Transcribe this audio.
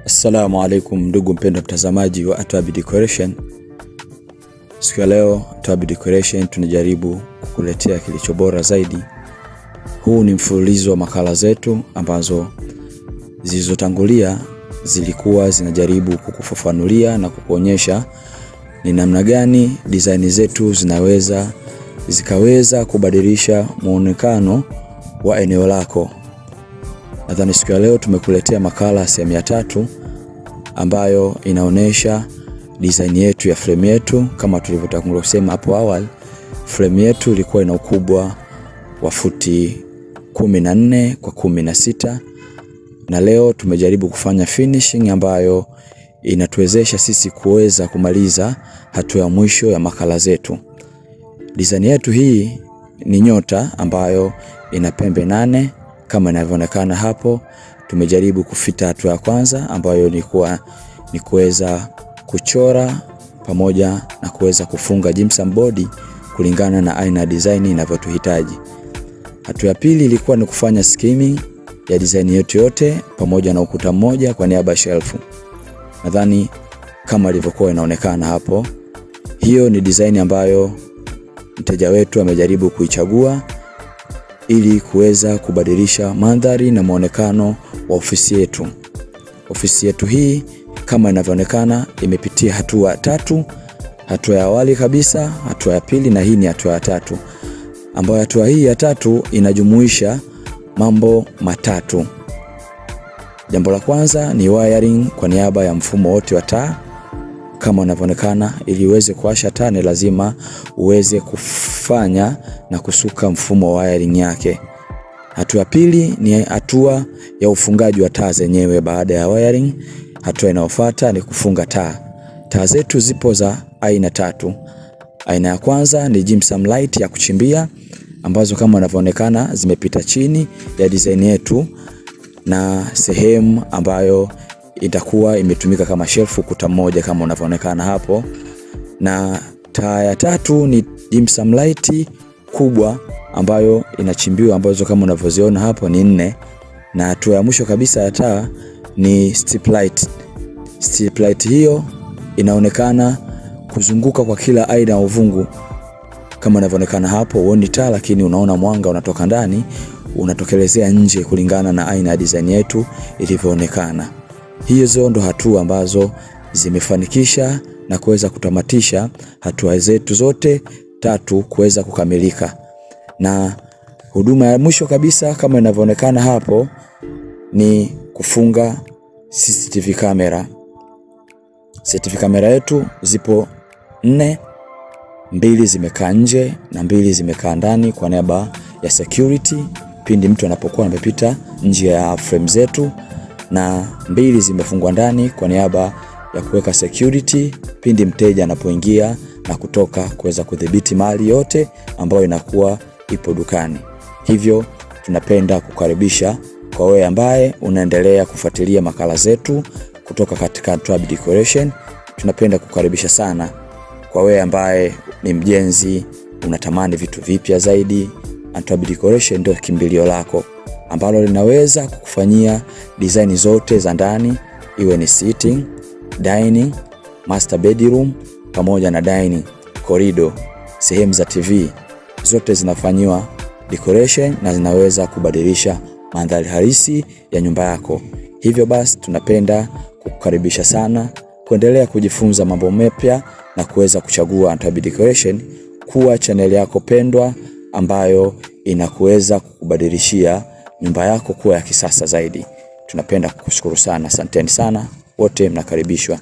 Assalamu alaikum ndugu mpendwa mtazamaji wa Atwabi Decoration. Siku ya leo Atwabi Decoration tunajaribu kukuletea kilicho bora zaidi. Huu ni mfululizo wa makala zetu ambazo zilizotangulia zilikuwa zinajaribu kukufafanulia na kukuonyesha ni namna gani design zetu zikaweza kubadilisha muonekano wa eneo lako. Nadhani siku ya leo tumekuletea makala sehemu ya 3 ambayo inaonesha design yetu ya frame yetu. Kama tulivyotangulia kusema hapo awali, frame yetu ilikuwa ina ukubwa wa futi 14 kwa 16, na leo tumejaribu kufanya finishing ambayo inatuwezesha sisi kuweza kumaliza hatua ya mwisho ya makala zetu. Design yetu hii ni nyota ambayo ina pembe 8 kama inavyoonekana hapo. Tumejaribu kufita hatua ya kwanza ambayo ni kuweza kuchora pamoja na kuweza kufunga gypsum board kulingana na aina design inavyotuhitaji. Hatua ya pili ilikuwa ni kufanya skimming ya design yetu yote pamoja na ukuta mmoja kwa niaba ya shelf. Nadhani kama ilivyokuwa inaonekana hapo, hiyo ni design ambayo mteja wetu amejaribu kuichagua ili kuweza kubadilisha mandhari na muonekano wa ofisi yetu. Ofisi yetu hii kama inavyoonekana imepitia hatua 3. Hatua ya awali kabisa, hatua ya pili, na hii ni hatua ya 3. Ambayo hatua hii ya 3 inajumuisha mambo matatu. Jambo la kwanza ni wiring kwa niaba ya mfumo wote wa taa. Kama inavyoonekana, ili uweze kuwasha taa ni lazima uweze kufanya na kusuka mfumo wa wiring yake. Hatua ya pili ni hatua ya ufungaji wa taa zenyewe baada ya wiring. Hatua inayofuata ni kufunga taa. Taa zetu zipo za aina 3. Aina ya kwanza ni gypsum light ya kuchimbia ambazo kama inavyoonekana zimepita chini ya design yetu na sehemu ambayo itakuwa imetumika kama shelf ukuta mmoja kama unavyoonekana hapo. Na taa ya 3 ni gypsum light kubwa ambayo inachimbiwa ambazo kama unavyoziona hapo ni 4. Na hatua ya mwisho kabisa ya taa ni strip light. Strip light hiyo inaonekana kuzunguka kwa kila aina ya uvungu. Kama inavyoonekana hapo, huoni taa lakini unaona mwanga unatoka ndani unatokelezea nje kulingana na aina ya design yetu ilivyoonekana. Hizo ndo hatua ambazo zimefanikisha na kuweza kutamatisha hatua zetu zote 3 kuweza kukamilika. Na huduma ya mwisho kabisa kama inavyoonekana hapo ni kufunga CCTV kamera. CCTV kamera yetu zipo 4, 2 zimekaa nje na 2 zimekaa ndani kwa niaba ya security pindi mtu anapokuwa amepita nje ya frame zetu, na 2 zimefungwa ndani kwa niaba ya kuweka security pindi mteja anapoingia na kutoka kuweza kudhibiti mali yote ambayo inakuwa ipo dukani. Hivyo tunapenda kukaribisha kwa wewe ambaye unaendelea kufuatilia makala zetu kutoka katika Atwabi Decoration. Tunapenda kukaribisha sana kwa wewe ambaye ni mjenzi, unatamani vitu vipya zaidi. Atwabi Decoration ndio kimbilio lako ambalo linaweza kukufanyia design zote za ndani, iwe ni sitting, dining, master bedroom pamoja na dining, corridor, sehemu za TV. Zote zinafanywa decoration na zinaweza kubadilisha mandhari halisi ya nyumba yako. Hivyo basi tunapenda kukukaribisha sana kuendelea kujifunza mambo mapya na kuweza kuchagua Atwabi Decoration kuwa channel yako pendwa ambayo inakuweza kukubadilishia nyumba yako kuwa ya kisasa zaidi. Tunapenda kukushukuru sana. Asanteni sana. Wote mnakaribishwa.